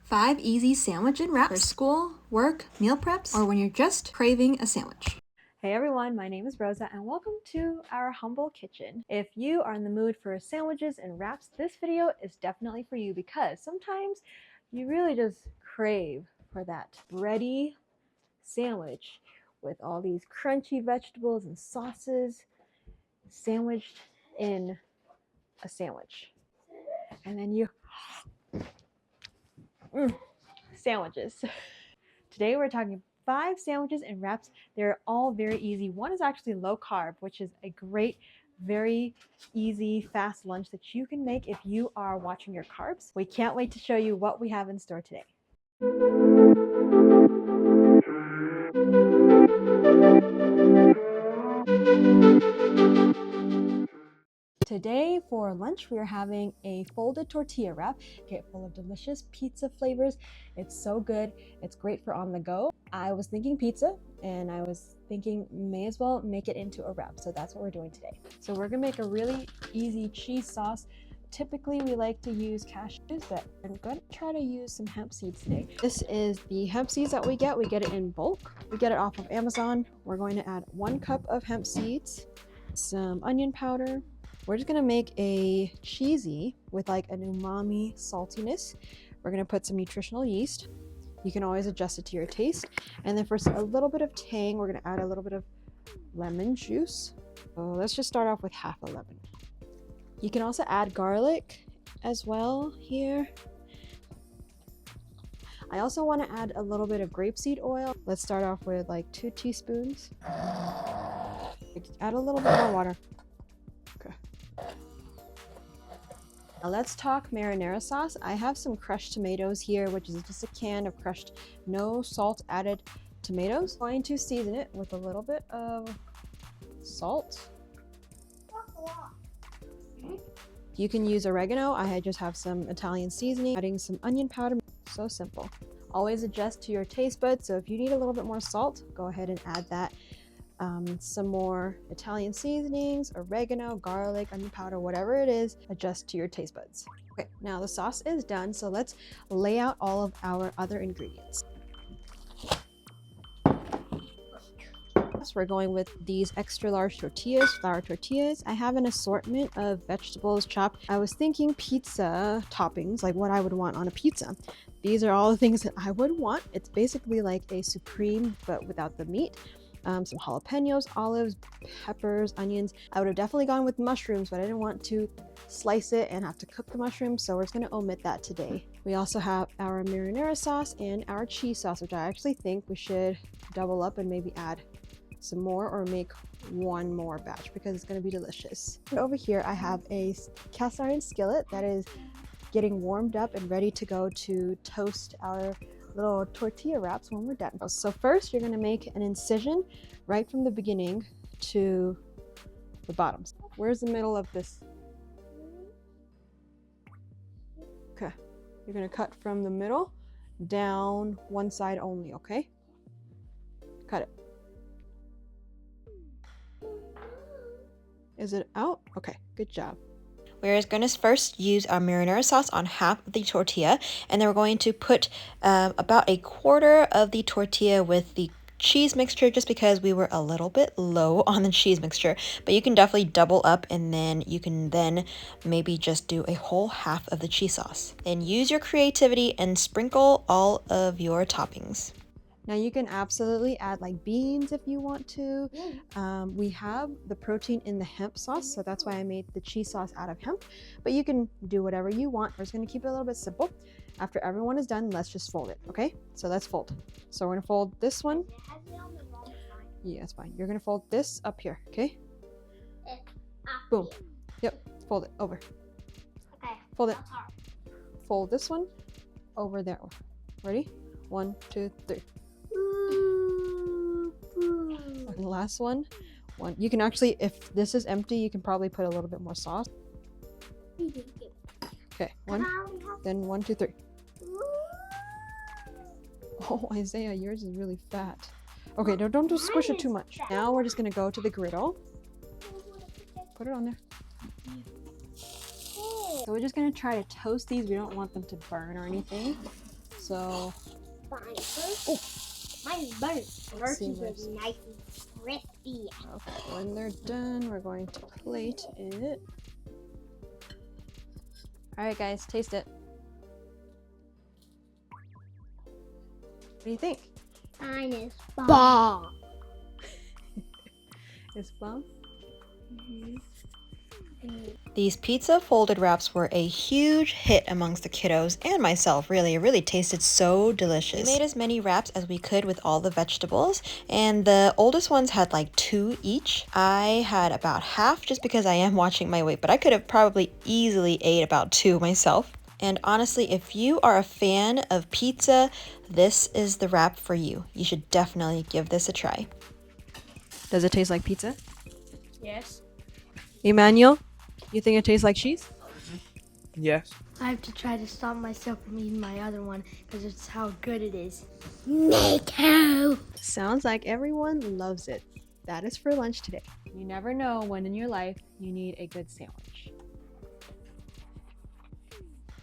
5 easy sandwich and wraps for school, work, meal preps, or when you're just craving a sandwich. Hey everyone, my name is Rosa and welcome to our humble kitchen. If you are in the mood for sandwiches and wraps, this video is definitely for you because sometimes you really just crave for that bready sandwich with all these crunchy vegetables and sauces sandwiched in a sandwich. And then you sandwiches. Today we're talking 5 sandwiches and wraps. They're all very easy. One is actually low carb, which is a great, very easy, fast lunch that you can make if you are watching your carbs. We can't wait to show you what we have in store today. Today for lunch, we are having a folded tortilla wrap, full of delicious pizza flavors. It's so good. It's great for on the go. I was thinking pizza and I was thinking may as well make it into a wrap. So that's what we're doing today. So we're gonna make a really easy cheese sauce. Typically we like to use cashews, but I'm going to try to use some hemp seeds today. This is the hemp seeds that we get. We get it in bulk. We get it off of Amazon. We're going to add 1 cup of hemp seeds, some onion powder. We're just gonna make a cheesy with like an umami saltiness. We're gonna put some nutritional yeast. You can always adjust it to your taste. And then for a little bit of tang, we're gonna add a little bit of lemon juice. So let's just start off with half a lemon. You can also add garlic as well here. I also want to add a little bit of grapeseed oil. Let's start off with like 2 teaspoons. Add a little bit more water. Now let's talk marinara sauce. I have some crushed tomatoes here, which is just a can of crushed, no salt added tomatoes. I'm going to season it with a little bit of salt. You can use oregano. I just have some Italian seasoning, adding some onion powder. So simple. Always adjust to your taste buds. So if you need a little bit more salt, go ahead and add that. Some more Italian seasonings, oregano, garlic, onion powder, whatever it is, adjust to your taste buds. Okay, now the sauce is done, so let's lay out all of our other ingredients. We're going with these extra large tortillas, flour tortillas. I have an assortment of vegetables chopped. I was thinking pizza toppings, like what I would want on a pizza. These are all the things that I would want. It's basically like a supreme, but without the meat. Some jalapenos, olives, peppers, onions. I would have definitely gone with mushrooms, but I didn't want to slice it and have to cook the mushrooms, so we're just going to omit that today. We also have our marinara sauce and our cheese sauce, which I actually think we should double up and maybe add some more or make 1 more batch because it's going to be delicious. And over here I have a cast iron skillet that is getting warmed up and ready to go to toast our little tortilla wraps when we're done. So first you're going to make an incision right from the beginning to the bottoms. Where's the middle of this? Okay, you're going to cut from the middle down one side only, okay? Cut it. Is it out? Okay, good job. We're going to first use our marinara sauce on half of the tortilla, and then we're going to put about 1/4 of the tortilla with the cheese mixture just because we were a little bit low on the cheese mixture. But you can definitely double up, and then you can then maybe just do a whole half of the cheese sauce. Then use your creativity and sprinkle all of your toppings. Now you can absolutely add like beans if you want to. We have the protein in the hemp sauce, so that's why I made the cheese sauce out of hemp. But you can do whatever you want. We're just gonna keep it a little bit simple. After everyone is done, let's just fold it, okay? So let's fold. So we're gonna fold this one. Yeah, it's fine. You're gonna fold this up here, okay? Boom. Yep, fold it over. Okay. Fold it. Fold this one over there. Ready? 1, 2, 3. And the last one. You can actually, if this is empty, you can probably put a little bit more sauce. Okay, 1, then 1, 2, 3. Oh, Isaiah, yours is really fat. Okay, don't just squish it too much. Now we're just gonna go to the griddle. Put it on there. So we're just gonna try to toast these. We don't want them to burn or anything. So Fine. Mine's burnt. Let's see Hershey's where's- is nice and crispy. okay, when they're done, we're going to plate it. All right, guys, taste it. What do you think? Mine is bomb. It's bomb. These pizza folded wraps were a huge hit amongst the kiddos and myself, really. It really tasted so delicious. We made as many wraps as we could with all the vegetables, and the oldest ones had like 2 each. I had about half just because I am watching my weight, but I could have probably easily ate about 2 myself. And honestly, if you are a fan of pizza, this is the wrap for you. You should definitely give this a try. Does it taste like pizza? Yes. Emmanuel, you think it tastes like cheese? Yes. I have to try to stop myself from eating my other one because it's how good it is. Me too. Sounds like everyone loves it. That is for lunch today. You never know when in your life you need a good sandwich.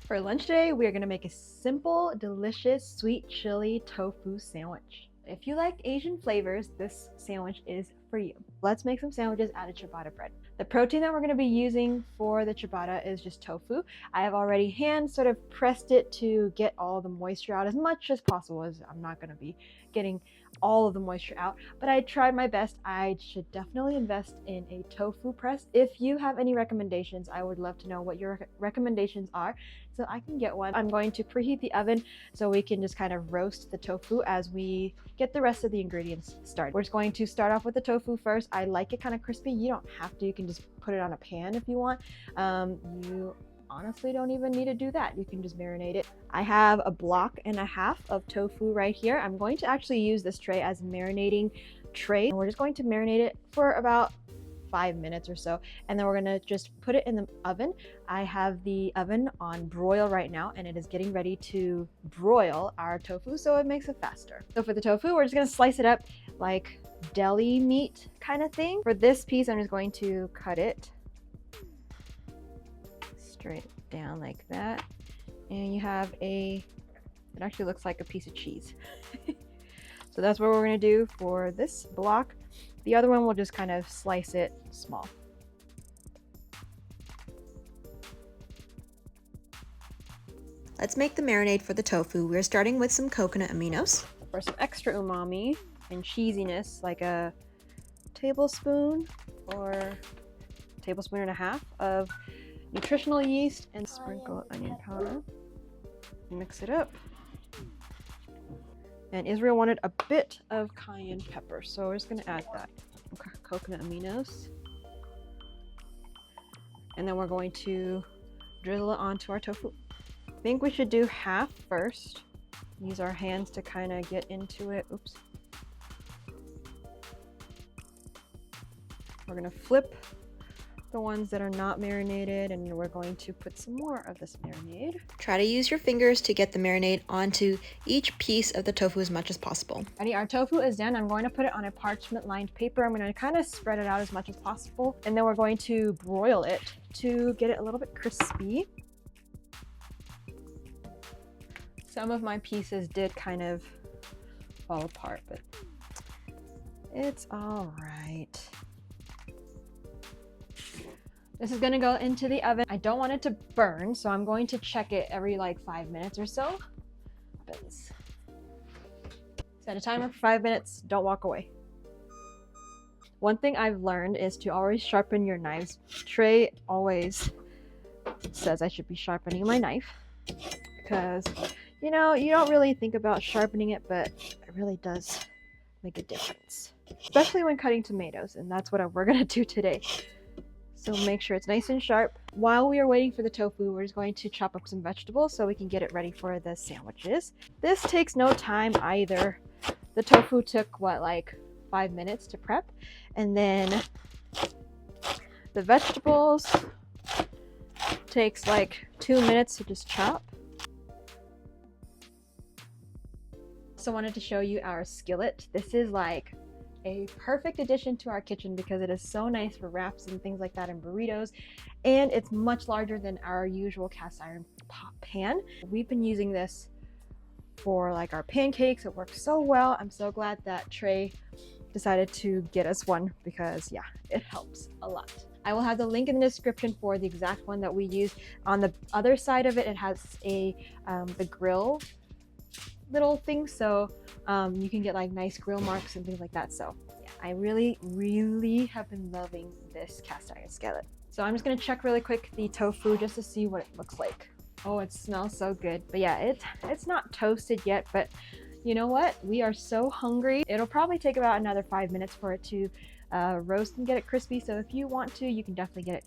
For lunch today, we are going to make a simple, delicious, sweet chili tofu sandwich. If you like Asian flavors, this sandwich is for you. Let's make some sandwiches out of ciabatta bread. The protein that we're going to be using for the ciabatta is just tofu. I have already hand sort of pressed it to get all the moisture out as much as possible, as I'm not going to be getting all of the moisture out, but I tried my best. I should definitely invest in a tofu press. If you have any recommendations, I would love to know what your recommendations are so I can get one. I'm going to preheat the oven so we can just kind of roast the tofu as we get the rest of the ingredients started. We're just going to start off with the tofu first. I like it kind of crispy. You don't have to. You can just put it on a pan if you want. You honestly don't even need to do that. You can just marinate it. I have a block and a half of tofu right here. I'm going to actually use this tray as a marinating tray. And we're just going to marinate it for about 5 minutes or so, and then we're gonna just put it in the oven. I have the oven on broil right now, and it is getting ready to broil our tofu, so it makes it faster. So for the tofu, we're just gonna slice it up like deli meat kind of thing. For this piece, I'm just going to cut it straight down like that, and you have it actually looks like a piece of cheese. So that's what we're gonna do for this block. The other one, we'll just kind of slice it small. Let's make the marinade for the tofu. We're starting with some coconut aminos. For some extra umami and cheesiness, like a tablespoon or a tablespoon and a half of nutritional yeast, and sprinkle onion powder. Mix it up. And Israel wanted a bit of cayenne pepper, so we're just going to add that. Okay, coconut aminos. And then we're going to drizzle it onto our tofu. I think we should do half first. Use our hands to kind of get into it. Oops. We're going to flip the ones that are not marinated, and we're going to put some more of this marinade. Try to use your fingers to get the marinade onto each piece of the tofu as much as possible. Ready, our tofu is done. I'm going to put it on a parchment lined paper. I'm going to kind of spread it out as much as possible, and then we're going to broil it to get it a little bit crispy. Some of my pieces did kind of fall apart, but it's all right. This is gonna go into the oven. I don't want it to burn, so I'm going to check it every like 5 minutes or so. Set a timer for 5 minutes, don't walk away. One thing I've learned is to always sharpen your knives. Trey always says I should be sharpening my knife because, you know, you don't really think about sharpening it, but it really does make a difference, especially when cutting tomatoes, and that's what we're gonna do today. So make sure it's nice and sharp. While we are waiting for the tofu, we're just going to chop up some vegetables so we can get it ready for the sandwiches. This takes no time either. The tofu took, what, like 5 minutes to prep? And then the vegetables takes like 2 minutes to just chop. Also wanted to show you our skillet. This is like a perfect addition to our kitchen because it is so nice for wraps and things like that and burritos, and it's much larger than our usual cast iron pan. We've been using this for like our pancakes. It works so well. I'm so glad that Trey decided to get us one because yeah, it helps a lot. I will have the link in the description for the exact one that we use. On the other side of it, it has a the grill little thing, so you can get like nice grill marks and things like that. So yeah, I really have been loving this cast iron skillet. So I'm just gonna check really quick the tofu just to see what it looks like. Oh, it smells so good. But yeah, it's not toasted yet, but you know what? We are so hungry. It'll probably take about another 5 minutes for it to roast and get it crispy. So if you want to, you can definitely get it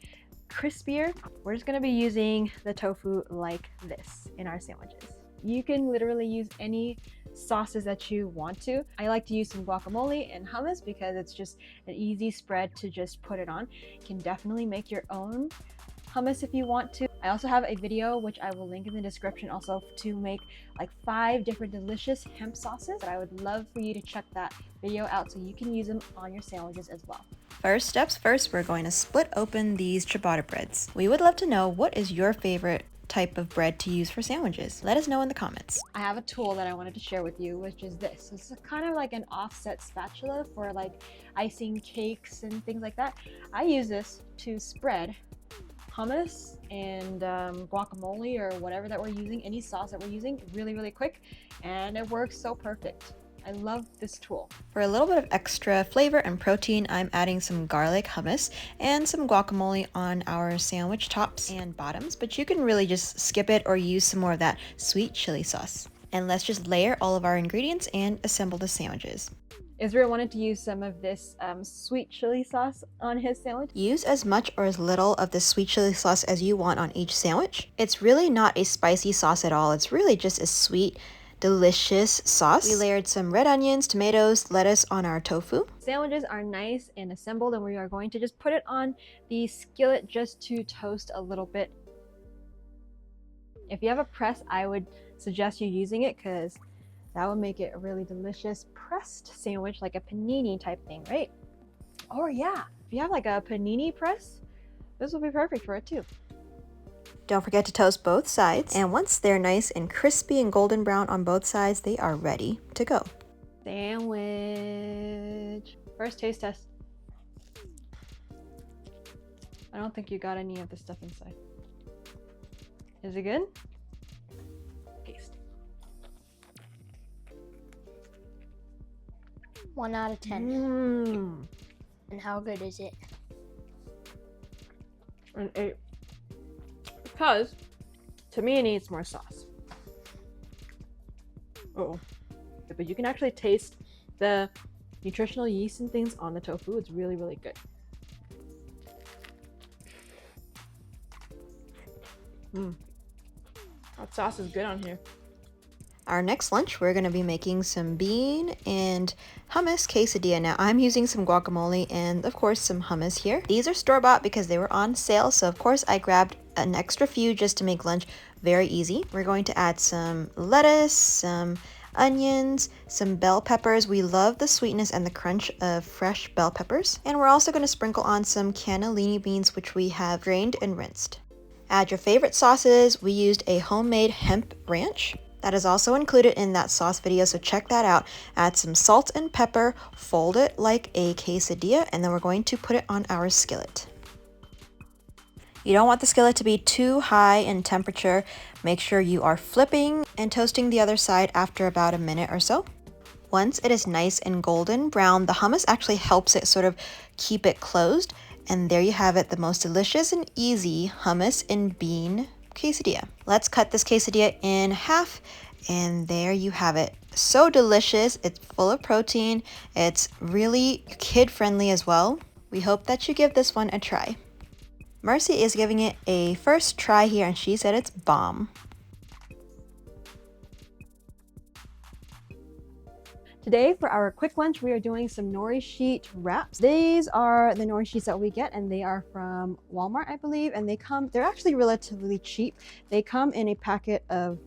crispier. We're just gonna be using the tofu like this in our sandwiches. You can literally use any sauces that you want to. I like to use some guacamole and hummus because it's just an easy spread to just put it on. You can definitely make your own hummus if you want to. I also have a video which I will link in the description also to make like 5 different delicious hemp sauces. I would love for you to check that video out so you can use them on your sandwiches as well. First steps first, we're going to split open these ciabatta breads. We would love to know, what is your favorite type of bread to use for sandwiches? Let us know in the comments. I have a tool that I wanted to share with you, which is this. It's kind of like an offset spatula for like icing cakes and things like that. I use this to spread hummus and guacamole or whatever that we're using, any sauce that we're using, really quick, and it works so perfect. I love this tool. For a little bit of extra flavor and protein, I'm adding some garlic hummus and some guacamole on our sandwich tops and bottoms, but you can really just skip it or use some more of that sweet chili sauce. And let's just layer all of our ingredients and assemble the sandwiches. Israel wanted to use some of this sweet chili sauce on his sandwich. Use as much or as little of the sweet chili sauce as you want on each sandwich. It's really not a spicy sauce at all. It's really just a sweet, delicious sauce. We layered some red onions, tomatoes, lettuce on our tofu. Sandwiches are nice and assembled, and we are going to just put it on the skillet just to toast a little bit. If you have a press, I would suggest you using it because that would make it a really delicious pressed sandwich, like a panini type thing, right? Or yeah, if you have like a panini press, this will be perfect for it too. Don't forget to toast both sides, and once they're nice and crispy and golden brown on both sides, they are ready to go. Sandwich. First taste test. I don't think you got any of the stuff inside. Is it good? Taste. 1 out of 10. And how good is it? An 8. Because to me it needs more sauce. Oh, but you can actually taste the nutritional yeast and things on the tofu. It's really good. That sauce is good on here. Our next lunch, we're going to be making some bean and hummus quesadilla. Now, I'm using some guacamole and, of course, some hummus here. These are store-bought because they were on sale, so of course I grabbed an extra few just to make lunch very easy. We're going to add some lettuce, some onions, some bell peppers. We love the sweetness and the crunch of fresh bell peppers. And we're also going to sprinkle on some cannellini beans, which we have drained and rinsed. Add your favorite sauces. We used a homemade hemp ranch. That is also included in that sauce video, so check that out. Add some salt and pepper, fold it like a quesadilla, and then we're going to put it on our skillet. You don't want the skillet to be too high in temperature. Make sure you are flipping and toasting the other side after about a minute or so. Once it is nice and golden brown, the hummus actually helps it sort of keep it closed. And there you have it, the most delicious and easy hummus and bean quesadilla. Let's cut this quesadilla in half, and there you have it. So delicious. It's full of protein. It's really kid-friendly as well. We hope that you give this one a try. Mercy is giving it a first try here, and she said it's bomb. Today for our quick lunch, we are doing some nori sheet wraps. These are the nori sheets that we get, and they are from Walmart, I believe, and they're actually relatively cheap. They come in a packet of,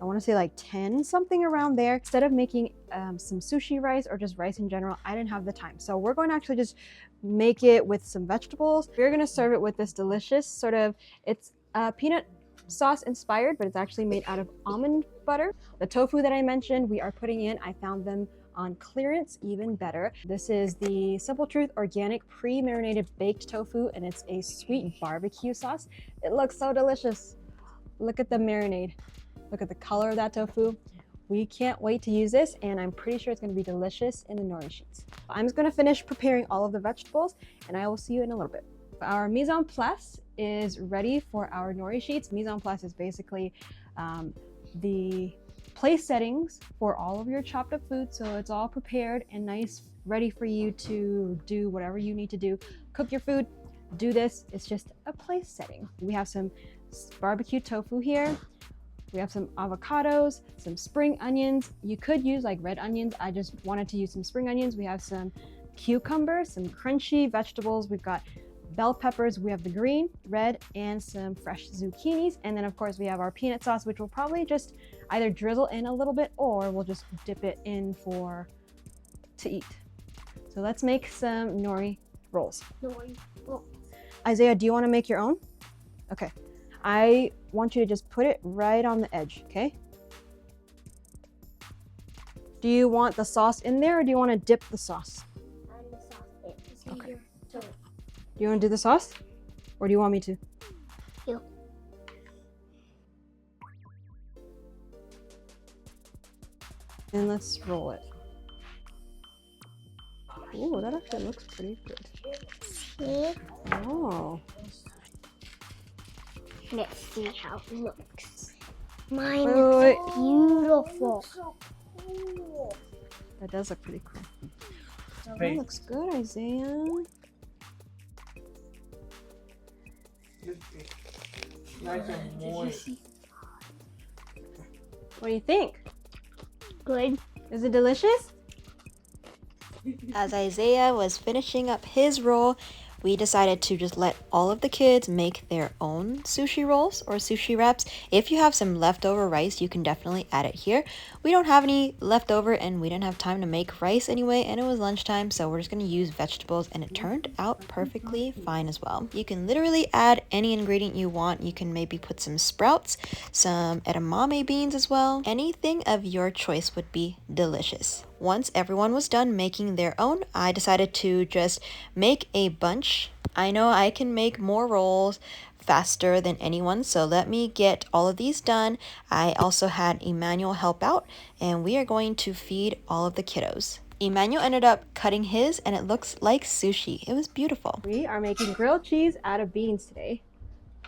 I want to say like 10 something around there. Instead of making some sushi rice or just rice in general, I didn't have the time. So we're going to actually just make it with some vegetables. We're going to serve it with this delicious sort of, it's peanut sauce inspired, but it's actually made out of almond butter. The tofu that I mentioned, we are putting in, I found them on clearance, even better. This is the Simple Truth organic pre-marinated baked tofu, and it's a sweet barbecue sauce. It looks so delicious. Look at the marinade. Look at the color of that tofu. We can't wait to use this, and I'm pretty sure it's going to be delicious in the nori sheets. I'm just going to finish preparing all of the vegetables, and I will see you in a little bit. Our mise en place is ready for our nori sheets. Mise en place is basically the place settings for all of your chopped up food, so it's all prepared and nice, ready for you to do whatever you need to do. Cook your food, do this. It's just a place setting. We have some barbecue tofu here. We have some avocados, some spring onions. You could use like red onions. I just wanted to use some spring onions. We have some cucumbers, some crunchy vegetables. We've got bell peppers. We have the green, red, and some fresh zucchinis. And then of course we have our peanut sauce, which we'll probably just either drizzle in a little bit or we'll just dip it in to eat. So let's make some nori rolls. Isaiah, do you want to make your own? Okay. I want you to just put it right on the edge, okay? Do you want the sauce in there or do you want to dip the sauce? The sauce. Okay. Do you want to do the sauce? Or do you want me to? You. And let's roll it. Ooh, that actually looks pretty good. See? Oh. Let's see how it looks. Mine Wait. is beautiful. That does look pretty cool. That looks good, Isaiah. Nice and moist. What do you think? Good. Is it delicious? As Isaiah was finishing up his roll, we decided to just let all of the kids make their own sushi rolls or sushi wraps. If you have some leftover rice, you can definitely add it here. We don't have any leftover and we didn't have time to make rice anyway, and it was lunchtime, so we're just going to use vegetables, and it turned out perfectly fine as well. You can literally add any ingredient you want. You can maybe put some sprouts, some edamame beans as well. Anything of your choice would be delicious. Once everyone was done making their own, I decided to just make a bunch. I know I can make more rolls faster than anyone, so let me get all of these done. I also had Emmanuel help out, and we are going to feed all of the kiddos. Emmanuel ended up cutting his, and it looks like sushi. It was beautiful. We are making grilled cheese out of beans today.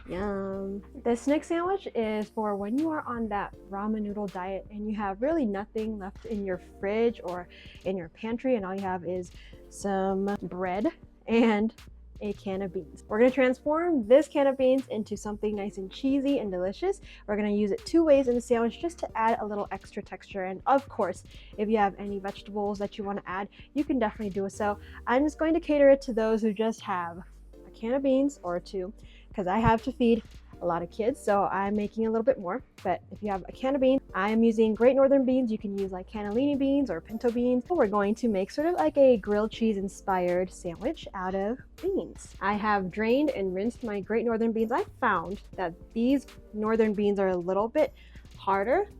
Yum. The snack sandwich is for when you are on that ramen noodle diet and you have really nothing left in your fridge or in your pantry, and all you have is some bread and a can of beans. We're going to transform this can of beans into something nice and cheesy and delicious. We're going to use it two ways in the sandwich just to add a little extra texture. And of course, if you have any vegetables that you want to add, you can definitely do it. So I'm just going to cater it to those who just have a can of beans or two, because I have to feed a lot of kids, so I'm making a little bit more. But if you have a can of beans, I am using Great Northern beans. You can use like cannellini beans or pinto beans. We're going to make sort of like a grilled cheese inspired sandwich out of beans. I have drained and rinsed my Great Northern beans. I found that these northern beans are a little bit harder.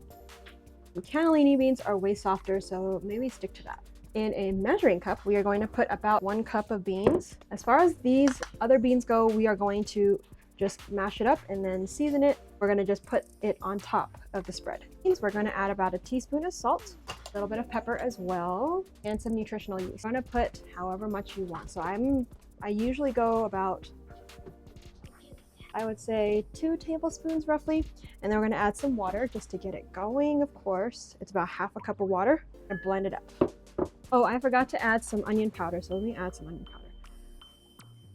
The cannellini beans are way softer, so maybe stick to that. In a measuring cup, we are going to put about 1 cup of beans. As far as these other beans go, we are going to just mash it up and then season it. We're going to just put it on top of the spread. We're going to add about a teaspoon of salt, a little bit of pepper as well, and some nutritional yeast. I'm going to put however much you want. So I usually go about, I would say 2 tablespoons roughly. And then we're going to add some water just to get it going, of course. It's about half a cup of water, and blend it up. Oh, I forgot to add some onion powder, so let me add some onion powder.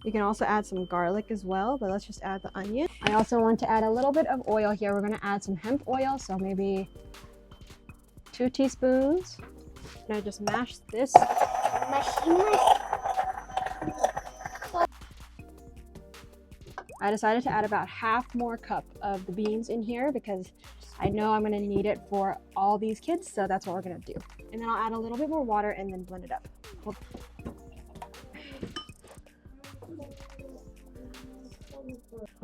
You can also add some garlic as well, but let's just add the onion. I also want to add a little bit of oil here. We're going to add some hemp oil, so maybe 2 teaspoons. And I just mash this. I decided to add about half more cup of the beans in here because I know I'm going to need it for all these kids, so that's what we're going to do. And then I'll add a little bit more water and then blend it up.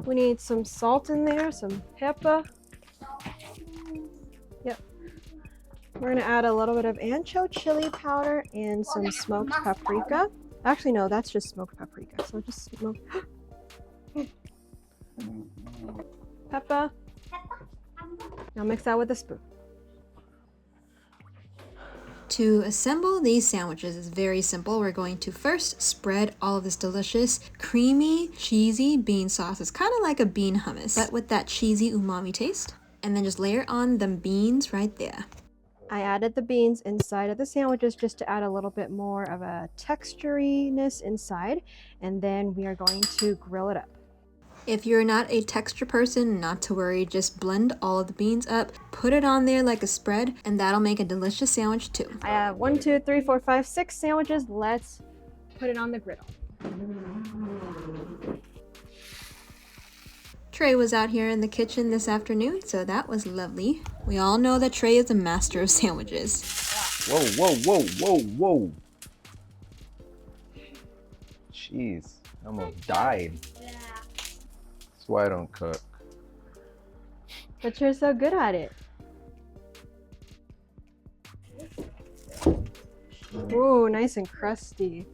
We need some salt in there, some pepper. Yep. We're gonna add a little bit of ancho chili powder and some smoked paprika. Actually, no, that's just smoked paprika. So just smoke. Pepper. Now mix that with a spoon. To assemble these sandwiches is very simple. We're going to first spread all of this delicious, creamy, cheesy bean sauce. It's kind of like a bean hummus, but with that cheesy umami taste. And then just layer on the beans right there. I added the beans inside of the sandwiches just to add a little bit more of a texturiness inside. And then we are going to grill it up. If you're not a texture person, not to worry, just blend all of the beans up, put it on there like a spread, and that'll make a delicious sandwich too. I have 1, 2, 3, 4, 5, 6 sandwiches. Let's put it on the griddle. Trey was out here in the kitchen this afternoon, so that was lovely. We all know that Trey is a master of sandwiches. Whoa, whoa, whoa, whoa, whoa. Jeez, I almost died. That's why I don't cook. But you're so good at it. Ooh, nice and crusty.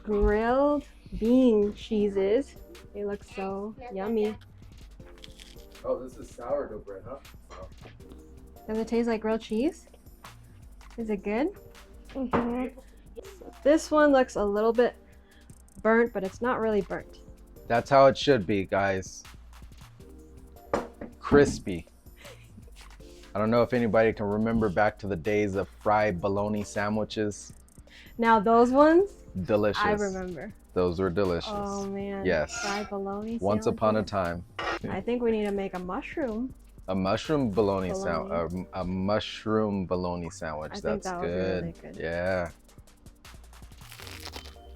Grilled bean cheeses. They look so yummy. Oh, this is sourdough bread, huh? Does it taste like grilled cheese? Is it good? So this one looks a little bit burnt, but it's not really burnt. That's how it should be, guys. Crispy. I don't know if anybody can remember back to the days of fried bologna sandwiches. Now those ones, Delicious. I remember. Those were delicious. Oh man. Yes. Fried bologna Once upon a sandwiches. time. I think we need to make a mushroom. A mushroom bologna Bologna. sandwich. A mushroom bologna sandwich. I think That's that would be good. really good. Yeah.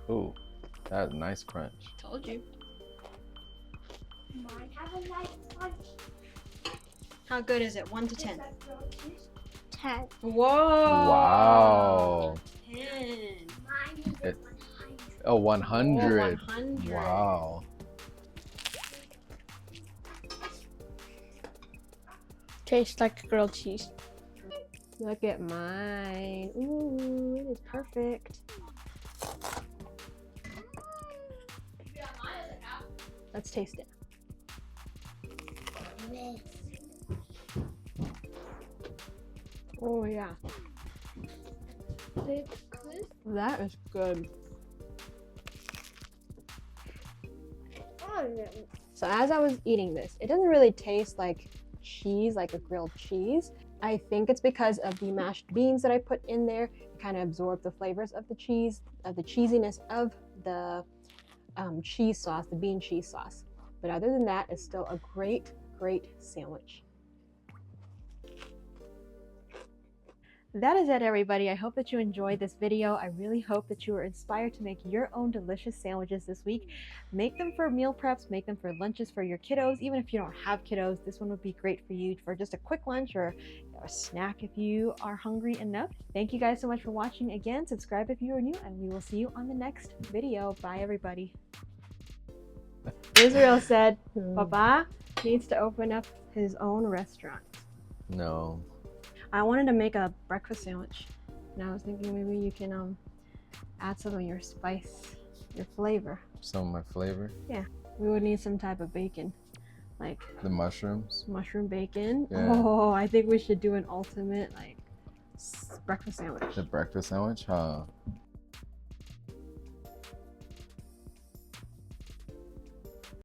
Ooh, that's a nice crunch. Told you. Mine have a nice crunch. How good is it? 1 to 10. 10. Whoa. Wow. 10. Mine is It- 100. Oh, 100. 100. Wow. Tastes like grilled cheese. Look at mine. Ooh, it is perfect. Let's taste it. Oh yeah, that is good. So as I was eating this, it doesn't really taste like cheese, like a grilled cheese. I think it's because of the mashed beans that I put in there. It kind of absorbed the flavors of the cheese, of the cheesiness of the cheese sauce, the bean cheese sauce. But other than that, it's still a great, great sandwich. That is it, everybody. I hope that you enjoyed this video. I really hope that you were inspired to make your own delicious sandwiches this week. Make them for meal preps, make them for lunches for your kiddos. Even if you don't have kiddos, this one would be great for you for just a quick lunch or a snack if you are hungry enough. Thank you guys so much for watching. Again, subscribe if you are new, and we will see you on the next video. Bye, everybody. Israel said Papa needs to open up his own restaurant. No. I wanted to make a breakfast sandwich, and I was thinking maybe you can add some of your spice, your flavor. Some of my flavor. We would need some type of bacon, like The mushrooms. mushroom bacon. Yeah. Oh, I think we should do an ultimate like breakfast sandwich. The breakfast sandwich, huh?